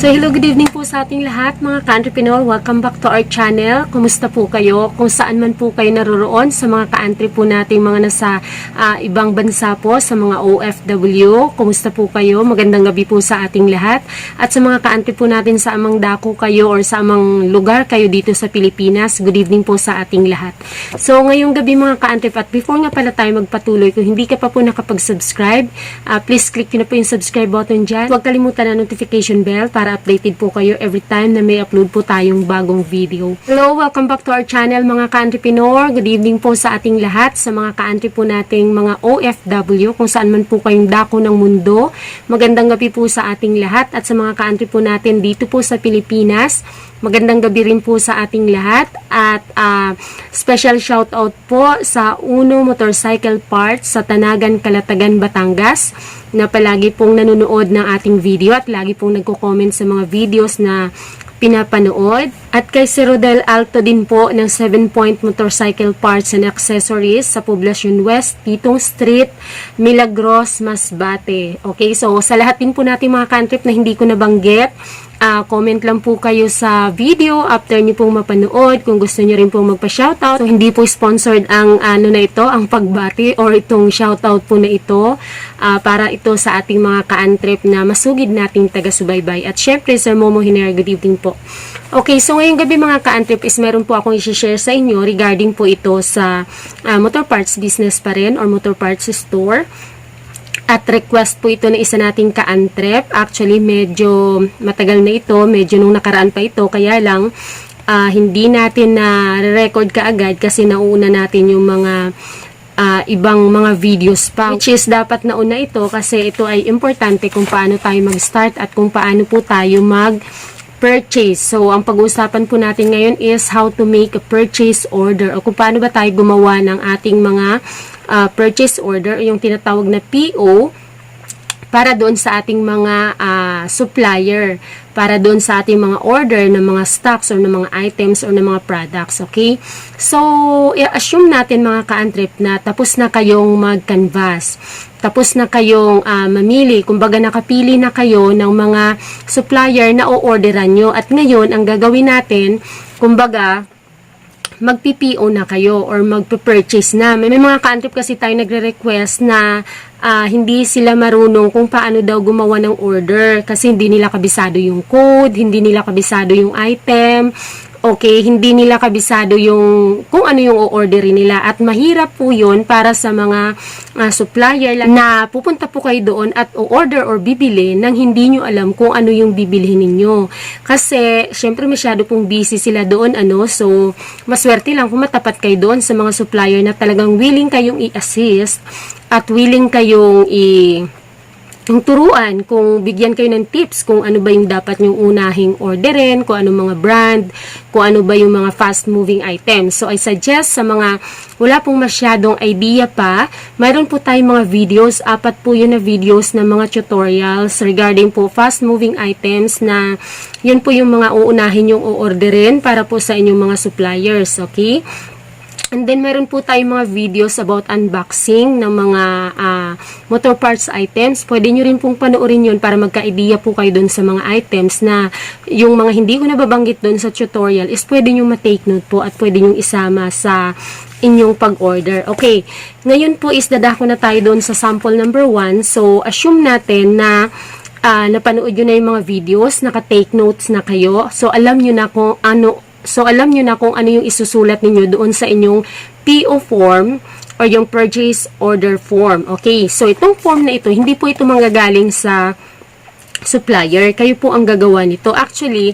So hello, good evening po sa ating lahat mga ka-entrepreneur. Welcome back to our channel. Kumusta po kayo? Kung saan man po kayo naroroon sa mga ka-entre po nating mga nasa ibang bansa po, sa mga OFW. Kumusta po kayo? Magandang gabi po sa ating lahat. At sa mga ka-entre po natin sa amang dako kayo or sa amang lugar kayo dito sa Pilipinas, good evening po sa ating lahat. So ngayong gabi mga ka-entre, at before nga pala tayo magpatuloy, kung hindi ka pa po nakapag-subscribe, please click nyo na po yung subscribe button dyan. Huwag kalimutan na notification bell para updated po kayo every time na may upload po tayong bagong video. Hello, welcome back to our channel mga ka-entrepreneur. Good evening po sa ating lahat, sa mga ka-entre po nating mga OFW, kung saan man po kayong dako ng mundo. Magandang gabi po sa ating lahat, at sa mga ka-entre po natin dito po sa Pilipinas, magandang gabi rin po sa ating lahat. At special shout out po sa Uno Motorcycle Parts sa Tanagan, Calatagan, Batangas, na palagi pong nanonood ng ating video at lagi pong nagko-comment sa mga videos na pinapanood. At kay si Rodel Alto din po ng 7 Point Motorcycle Parts and Accessories sa Poblacion West, Pitong Street, Milagros, Masbate. Okay, so sa lahat din po natin mga ka-entrep na hindi ko nabanggit, comment lang po kayo sa video after nyo pong mapanood kung gusto nyo rin pong magpa-shoutout. So, hindi po sponsored ang na ito, ang pagbati or itong shoutout po na ito, para ito sa ating mga ka-entrep na masugid nating taga-subaybay. At syempre, Sir Momo Hiner, good evening po. Okay, so ngayong gabi mga ka-entrep is meron po akong i-share sa inyo regarding po ito sa motor parts business pa rin or motor parts store. At request po ito na isa nating ka-entrep. Actually, medyo matagal na ito. Medyo nung nakaraan pa ito. Kaya lang, hindi natin na-record kaagad kasi nauna natin yung mga ibang mga videos pa. Which is dapat nauna ito kasi ito ay importante kung paano tayo mag-start at kung paano po tayo mag-purchase. So, ang pag-uusapan po natin ngayon is how to make a purchase order o kung paano ba tayo gumawa ng ating mga purchase order, yung tinatawag na PO, para doon sa ating mga supplier, para doon sa ating mga order ng mga stocks or ng mga items or ng mga products. Okay? So, i-assume natin mga ka-entrep na tapos na kayong mag-canvas. Tapos na kayong mamili. Kumbaga nakapili na kayo ng mga supplier na o-orderan nyo. At ngayon, ang gagawin natin, kumbaga, magpi-PO na kayo or magpe-purchase na. May mga ka-entrep kasi tayo nagre-request na hindi sila marunong kung paano daw gumawa ng order kasi hindi nila kabisado yung code, hindi nila kabisado yung item, okay, hindi nila kabisado yung kung ano yung o-orderin nila. At mahirap po yun para sa mga supplier na pupunta po kayo doon at o-order or bibili nang hindi nyo alam kung ano yung bibilhin ninyo. Kasi, syempre masyado pong busy sila doon, so, maswerte lang kung matapat kayo doon sa mga supplier na talagang willing kayong i-assist at willing kayong yung turuan, kung bigyan kayo ng tips kung ano ba yung dapat yung unahing orderin, kung ano mga brand, kung ano ba yung mga fast moving items. So I suggest sa mga wala pong masyadong idea pa, mayroon po tayong mga videos, 4 po yun na videos na mga tutorials regarding po fast moving items na yun po yung mga uunahin yung o-orderin para po sa inyong mga suppliers. Okay? And then, meron po tayong mga videos about unboxing ng mga motor parts items. Pwede nyo rin pong panoorin yun para magka-idea po kayo dun sa mga items na yung mga hindi ko nababanggit dun sa tutorial is pwede nyo ma-take note po at pwede nyo isama sa inyong pag-order. Okay, ngayon po is dadako na tayo dun sa sample number 1. So, assume natin na napanood nyo na yung mga videos, naka-take notes na kayo. So, alam nyo na kung ano yung isusulat ninyo doon sa inyong PO form or yung purchase order form. Okay, so itong form na ito, hindi po ito manggagaling sa supplier. Kayo po ang gagawa nito. Actually,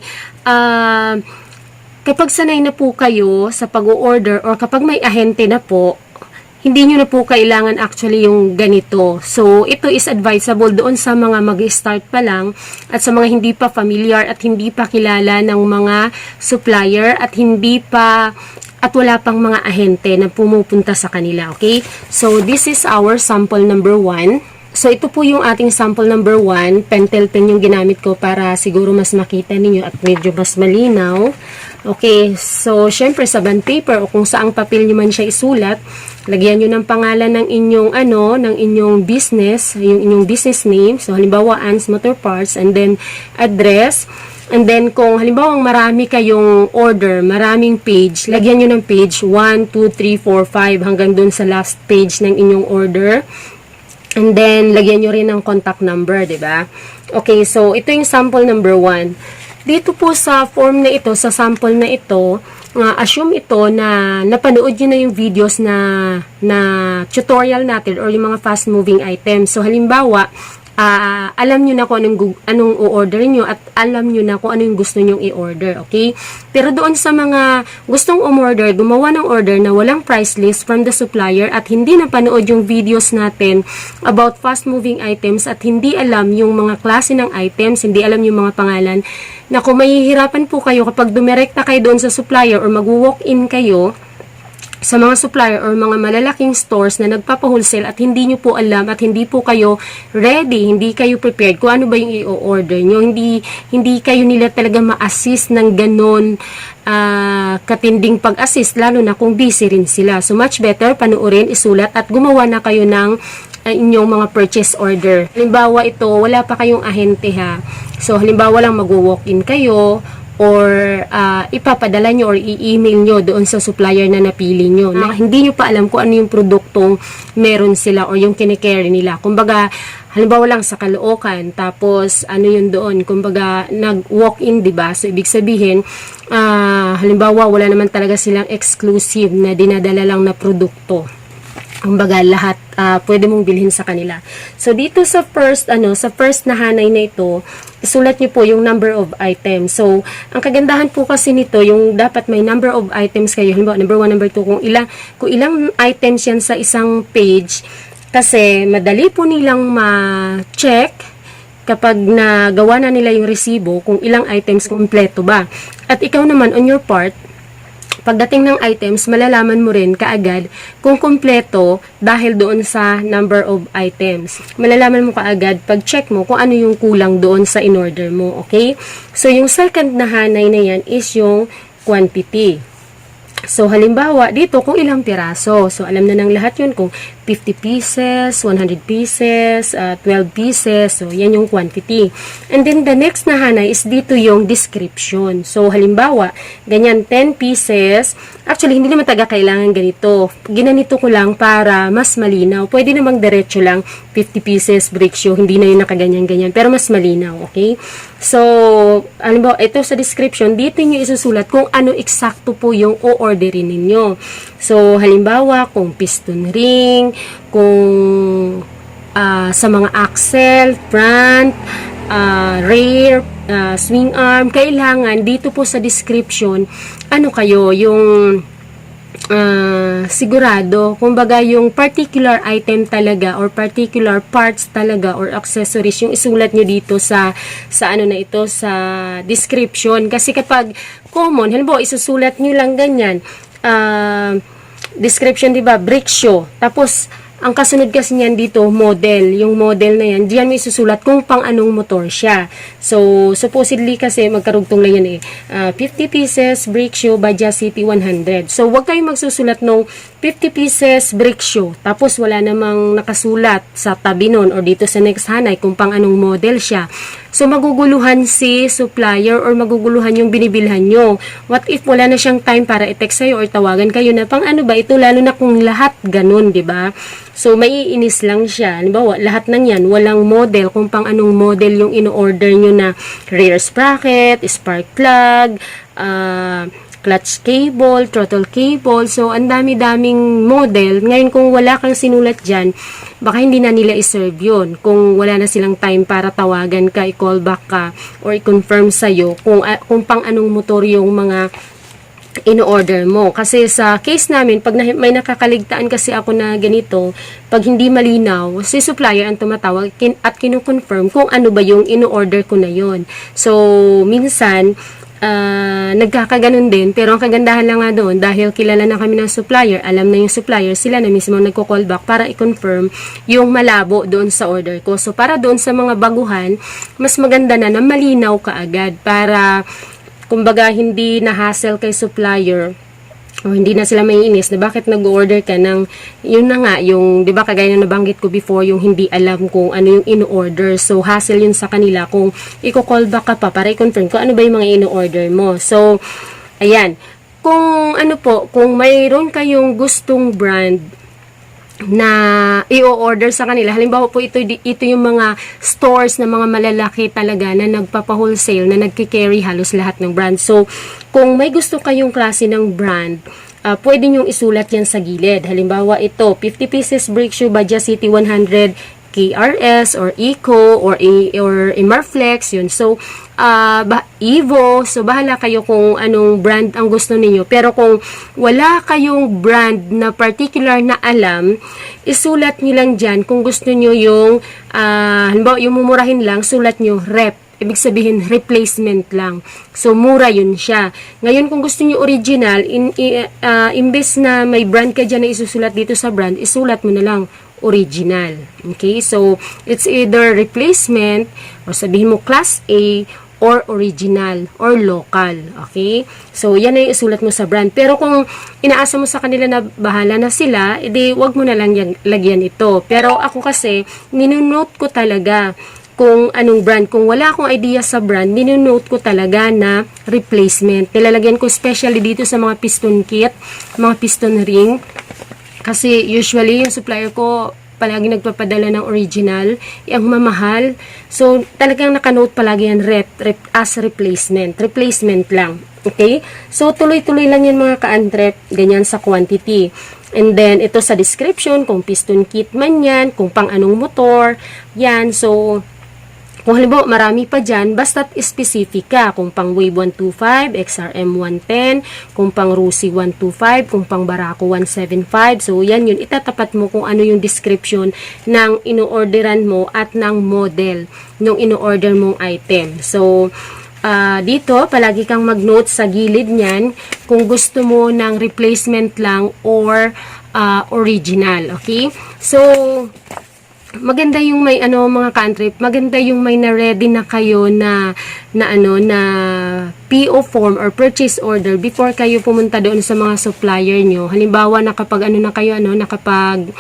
kapag sanay na po kayo sa pag-order or kapag may ahente na po, hindi nyo na po kailangan actually yung ganito. So, ito is advisable doon sa mga mag-start pa lang at sa mga hindi pa familiar at hindi pa kilala ng mga supplier at wala pang mga ahente na pumupunta sa kanila. Okay? So, this is our sample number 1. So, ito po yung ating sample number 1. Pentel pen yung ginamit ko para siguro mas makita ninyo at medyo mas malinaw. Okay, so, syempre sa bond paper o kung saang papel nyo man siya isulat, Lagyan nyo ng pangalan ng inyong ng inyong business, yung inyong business name. So halimbawa Ann's Motor Parts, and then address. And then kung halimbawa marami kayong order, maraming page, lagyan nyo ng page 1, 2, 3, 4, 5 hanggang dun sa last page ng inyong order. And then lagyan nyo rin ng contact number, 'di ba? Okay, so ito yung sample number 1. Dito po sa form na ito, sa sample na ito, assume ito na napanood nyo na yung videos na tutorial natin or yung mga fast moving items. So halimbawa, alam nyo na kung anong o-order nyo at alam nyo na kung ano yung gusto nyong i-order, okay? Pero doon sa mga gustong umorder, gumawa ng order na walang price list from the supplier at hindi napanood yung videos natin about fast moving items at hindi alam yung mga klase ng items, hindi alam yung mga pangalan, na kung mahihirapan po kayo kapag dumirekta kayo doon sa supplier or mag-walk-in kayo sa mga supplier or mga malalaking stores na nagpapahulsale at hindi nyo po alam at hindi po kayo ready, hindi kayo prepared kung ano ba yung i-order nyo. Hindi kayo nila talaga ma-assist ng ganon katinding pag-assist, lalo na kung busy rin sila. So much better, panuorin, isulat at gumawa na kayo ng inyong mga purchase order. Halimbawa ito, wala pa kayong ahente ha. So halimbawa lang mag-walk-in kayo or ipapadala nyo or i-email nyo doon sa supplier na napili nyo. Na hindi nyo pa alam kung ano yung produktong meron sila or yung kinikerry nila. Kumbaga, halimbawa lang sa Caloocan, tapos ano yun doon, kumbaga nag-walk-in, diba? So, ibig sabihin, halimbawa wala naman talaga silang exclusive na dinadala lang na produkto. Kumbaga lahat pwede mong bilhin sa kanila. So dito sa first na hanay na ito, isulat niyo po yung number of items. So ang kagandahan po kasi nito, yung dapat may number of items kayo. Halimbawa number 1, number 2, kung ilang items yan sa isang page, kasi madali po nilang ma-check kapag nagawa na nila yung resibo kung ilang items kumpleto ba. At ikaw naman on your part, pagdating ng items, malalaman mo rin kaagad kung kumpleto dahil doon sa number of items. Malalaman mo kaagad pag check mo kung ano yung kulang doon sa in-order mo, okay? So, yung second na hanay na yan is yung quantity. So, halimbawa, dito kung ilang piraso. So, alam na ng lahat yun kung 50 pieces, 100 pieces, 12 pieces. So, yan yung quantity. And then, the next na hanay is dito yung description. So, halimbawa, ganyan 10 pieces. Actually, hindi naman taga kailangan ganito. Ginanito ko lang para mas malinaw. Pwede namang diretso lang 50 pieces brick show. Hindi na yun nakaganyan-ganyan. Pero mas malinaw, okay? So, halimbawa, ito sa description, dito nyo isusulat kung ano eksakto po yung o-orderin ninyo. So, halimbawa, kung piston ring, kung sa mga axle, front, rear, swing arm, kailangan dito po sa description, ano kayo, yung sigurado, kumbaga yung particular item talaga or particular parts talaga or accessories yung isulat nyo dito sa ano na ito, sa description. Kasi kapag common, halimbawa isusulat nyo lang ganyan, description, diba, brake show, tapos ang kasunod kasi niyan dito, model. Yung model na yan, diyan may susulat kung pang anong motor siya. So, supposedly kasi magkarugtong lang yan 50 pieces brake shoe, Baja City 100. So, wag kayong magsusulat ng 50 pieces brake shoe. Tapos, wala namang nakasulat sa tabi nun or dito sa next hanay kung pang anong model siya. So, maguguluhan si supplier or maguguluhan yung binibilhan nyo. What if wala na siyang time para i-text sa'yo or tawagan kayo na pang ano ba ito, lalo na kung lahat ganun, diba? So, maiinis lang siya. Halimbawa, lahat ng yan, walang model, kung pang anong model yung ino-order nyo na rear sprocket, spark plug, clutch cable, throttle cable. So, ang dami-daming model. Ngayon, kung wala kang sinulat dyan, baka hindi na nila iserve yun. Kung wala na silang time para tawagan ka, i-call back ka, or i-confirm sa'yo kung pang anong motor yung mga in-order mo. Kasi sa case namin, pag may nakakaligtaan kasi ako na ganito, pag hindi malinaw, si supplier ang tumatawag at kino-confirm kung ano ba yung in-order ko na yon. So, minsan, nagkakaganon din, pero ang kagandahan lang nga doon, dahil kilala na kami ng supplier, alam na yung supplier, sila na mismo nagko-call back para i-confirm yung malabo doon sa order ko. So, para doon sa mga baguhan, mas maganda na malinaw kaagad para kumbaga, hindi na hassle kay supplier o hindi na sila maiinis na bakit nag-order ka ng, yun na nga, yung, di ba, kagaya na nabanggit ko before, yung hindi alam kung ano yung in-order. So, hassle yun sa kanila kung i-call back ka pa para i-confirm kung ano ba yung mga in-order mo. So, ayan. Kung ano po, kung mayroon kayong gustong brand na i-order sa kanila. Halimbawa po ito yung mga stores na mga malalaki talaga na nagpapa-wholesale, na nagki-carry halos lahat ng brand. So, kung may gusto kayong klase ng brand, pwede nyong isulat yan sa gilid. Halimbawa ito, 50 pieces brake shoe, Badja City 100, KRS or Eco or Emarflex, yun. So, Evo, so bahala kayo kung anong brand ang gusto niyo. Pero kung wala kayong brand na particular na alam, isulat niyo lang dyan kung gusto niyo yung, halimbawa yung mumurahin lang, sulat niyo rep. Ibig sabihin, replacement lang. So, mura yun siya. Ngayon, kung gusto niyo original, imbes na may brand ka dyan na isusulat dito sa brand, isulat mo na lang original. Okay? So, it's either replacement, or sabihin mo class A, or original, or local. Okay? So, yan ay isulat mo sa brand. Pero kung inaasa mo sa kanila na bahala na sila, edi wag mo na lang lagyan ito. Pero ako kasi, ninunote ko talaga kung anong brand. Kung wala akong idea sa brand, ninunote ko talaga na replacement. Nilalagyan ko especially dito sa mga piston kit, mga piston ring. Kasi usually yung supplier ko palagi nagpapadala ng original, ang mamahal. So talagang nakanote palagi yan as replacement. Replacement lang. Okay? So tuloy-tuloy lang yan mga ka-antrep, ganyan sa quantity. And then ito sa description, kung piston kit man yan, kung pang anong motor, yan. So kung halimbawa marami pa dyan, basta't specific ka. Kung pang Wave 125, XRM 110, kung pang Rusi 125, kung pang Barako 175. So, yan yun. Itatapat mo kung ano yung description ng ino-orderan mo at ng model ng ino-order mong item. So, dito, palagi kang mag-note sa gilid niyan kung gusto mo ng replacement lang or original. Okay? So, maganda yung may mga ka-antrep, maganda yung may na-ready na kayo na PO form or purchase order before kayo pumunta doon sa mga supplier nyo. Halimbawa, nakapag nakapag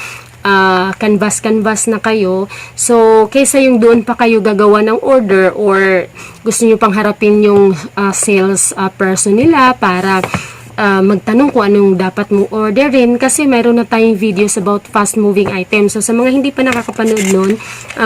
canvas na kayo. So, kaysa yung doon pa kayo gagawa ng order or gusto nyo pang harapin yung sales person nila para magtanong kung anong dapat mong orderin kasi mayroon na tayong videos about fast moving items. So, sa mga hindi pa nakakapanood nun,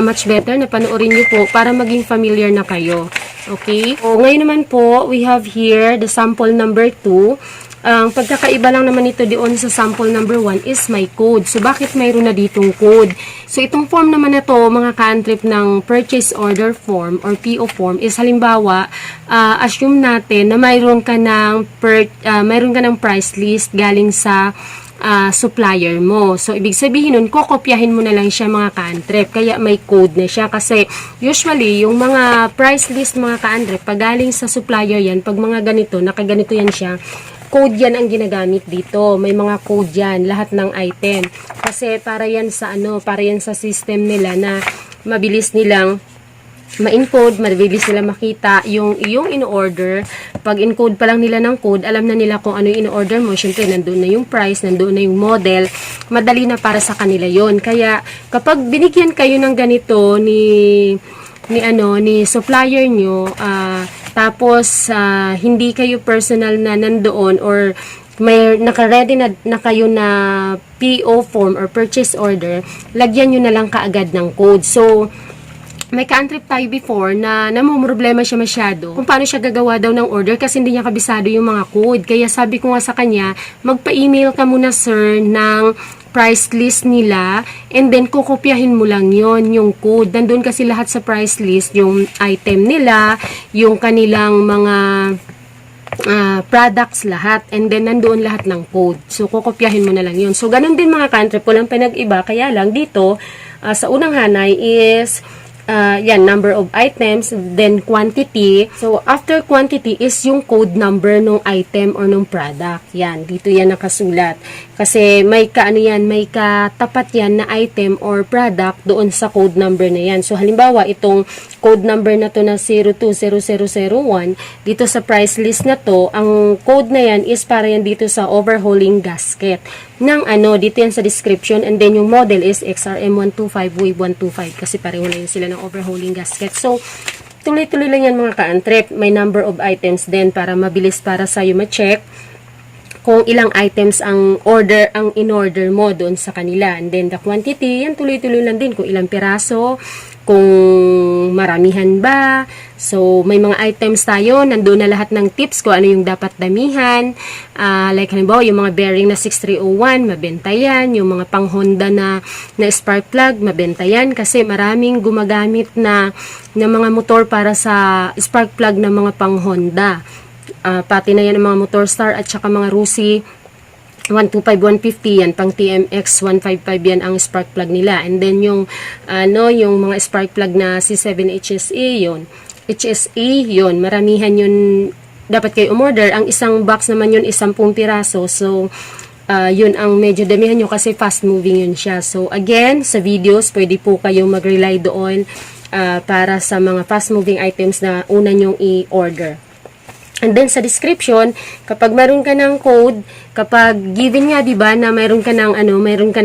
much better na panoorin nyo po para maging familiar na kayo. Okay? So, ngayon naman po, we have here the sample number 2. Ang pagkakaiba lang naman ito doon sa sample number 1 is may code. So, bakit mayroon na ditong code? So, itong form naman na to, mga ka-antrep ng purchase order form or PO form is halimbawa, assume natin na mayroon ka ng price list galing sa supplier mo. So, ibig sabihin nun, kokopyahin mo na lang siya mga ka-antrep. Kaya may code na siya. Kasi, usually, yung mga price list mga ka-antrep, pag galing sa supplier yan, pag mga ganito, nakaganito yan siya, code yan ang ginagamit dito. May mga code yan, lahat ng item. Kasi para yan sa system nila na mabilis nilang ma-encode, mabilis nila makita yung in-order. Pag encode pa lang nila ng code, alam na nila kung ano yung in-order mo. Siyempre, nandoon na yung price, nandoon na yung model. Madali na para sa kanila yon. Kaya, kapag binigyan kayo ng ganito ni supplier nyo, tapos hindi kayo personal na nandoon or may naka-ready na kayo na PO form or purchase order, lagyan nyo na lang kaagad ng code. So, may ka-antrep tayo before na namumroblema siya masyado kung paano siya gagawa daw ng order kasi hindi niya kabisado yung mga code. Kaya sabi ko nga sa kanya, magpa-email ka muna sir ng price list nila and then kukopyahin mo lang yung code. Nandun kasi lahat sa price list, yung item nila, yung kanilang mga products lahat and then nandoon lahat ng code. So, kukopyahin mo na lang yun. So, ganun din mga ka-antrep, walang pinag-iba. Kaya lang dito, sa unang hanay is yan, number of items, then quantity. So, after quantity is yung code number ng item or ng product. Yan, dito yan nakasulat. Kasi may may katapat yan na item or product doon sa code number na yan. So, halimbawa, itong code number na to na 020001, dito sa price list na to, ang code na yan is para yan dito sa overhauling gasket. Dito yan sa description, and then yung model is XRM125 Wave 125 kasi pareho na yun sila ng overhauling gasket. So, tuloy-tuloy lang yan mga ka-antrep. May number of items din para mabilis para sa'yo ma-check kung ilang items ang in-order mo doon sa kanila. And then the quantity, yan tuloy-tuloy lang din kung ilang piraso, kung maramihan ba. So, may mga items tayo, nandoon na lahat ng tips kung ano yung dapat damihan. Like halimbawa, yung mga bearing na 6301, mabenta yan. Yung mga pang Honda na spark plug, mabenta yan. Kasi maraming gumagamit na mga motor para sa spark plug na mga pang Honda. Pati na yan ang mga Motorstar at saka mga Rusi 125, 150 yan, pang TMX 155 yan ang spark plug nila. And then yung mga spark plug na C7 HSE yun, maramihan yun dapat kayo umorder. Ang isang box naman yun 10 piraso. So yun ang medyo damihan nyo kasi fast moving yun siya. So again, sa videos pwede po kayong mag-rely doon para sa mga fast moving items na una nyong i-order. And then sa description, kapag meron ka ng code, kapag given nga 'di ba na meron ka ng meron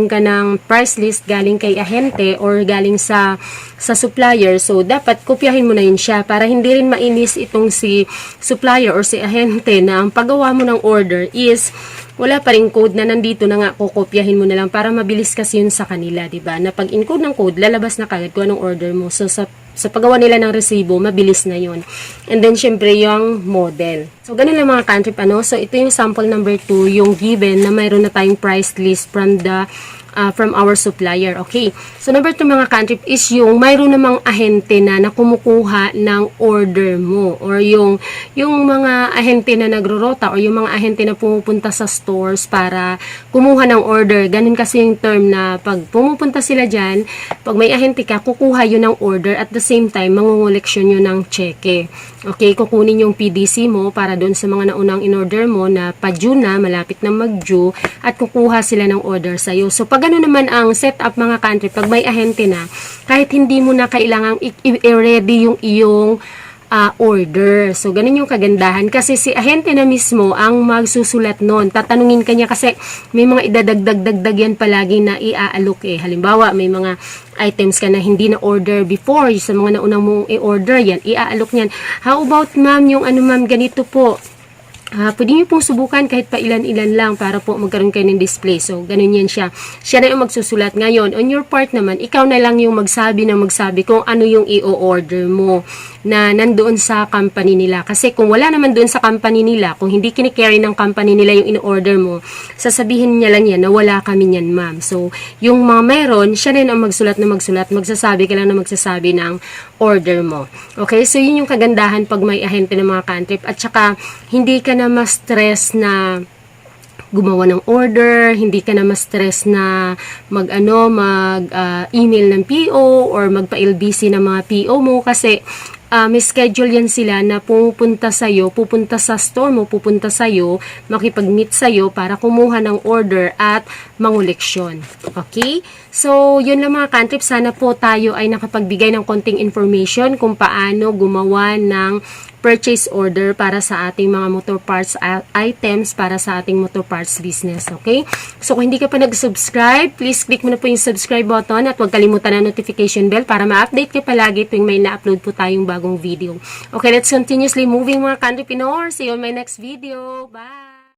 ka ng price list galing kay ahente or galing sa supplier, so dapat kopyahin mo na yun siya para hindi rin mainis itong si supplier or si ahente na ang paggawa mo ng order is wala pa ring code na nandito na nga, kokopyahin mo na lang para mabilis kasi yun sa kanila, 'di ba? Na pag encode ng code, lalabas na kagad kung anong order mo. So sa paggawa nila ng resibo, mabilis na yun. And then, syempre, yung model. So, ganun lang mga ka-antrep, So, ito yung sample number 2, yung given na mayroon na tayong price list from our supplier. Okay. So, number 2 mga ka-antrep is yung mayroon namang ahente na kumukuha ng order mo or yung mga ahente na nagrorota or yung mga ahente na pumupunta sa stores para kumuha ng order. Ganun kasi yung term na pag pumupunta sila dyan, pag may ahente ka, kukuha yun ng order at the same time, mangungoleksyon yun ng cheque. Okay, kukunin yung PDC mo para doon sa mga naunang in-order mo na pa-due na, malapit na mag-due at kukuha sila ng order sa'yo. So, pag ano naman ang setup mga country, pag may ahente na, kahit hindi mo na kailangang i-ready yung iyong order. So, ganun yung kagandahan. Kasi si ahente na mismo ang magsusulat nun. Tatanungin ka niya kasi may mga idadagdag yan palagi na i-aalok Halimbawa, may mga items ka na hindi na order before. Sa mga naunang mong i-order yan, i-aalok niyan. How about ma'am, yung ma'am, ganito po. Pwede nyo pong subukan kahit pa ilan-ilan lang para po magkaroon kayo ng display. So, ganun yan siya. Siya na yung magsusulat. Ngayon, on your part naman, ikaw na lang yung magsabi kung ano yung i-order mo na nandoon sa company nila. Kasi kung wala naman doon sa company nila, kung hindi kinicarry ng company nila yung in-order mo, sasabihin niya lang yan na wala kami niyan, ma'am. So, yung mga meron, siya na ang magsulat, magsasabi ka lang na magsasabi ng order mo. Okay? So, yun yung kagandahan pag may ahente ng mga country. At saka, hindi ka na ma-stress na gumawa ng order, hindi ka na ma-stress na mag-email ng PO or magpa-LBC ng mga PO mo kasi may schedule yan sila na pupunta sa store mo, pupunta sa'yo, makipag-meet sa'yo para kumuha ng order at mangoleksyon. Okay? So, yun lang mga ka-antrep. Sana po tayo ay nakapagbigay ng konting information kung paano gumawa ng purchase order para sa ating mga motor parts items para sa ating motor parts business. Okay? So, kung hindi ka pa nag-subscribe, please click mo na po yung subscribe button at huwag kalimutan ang notification bell para ma-update ka palagi tuwing may na-upload po tayong bagong video. Okay, let's continuously moving mga ka-entrepreneurs. See you on my next video. Bye!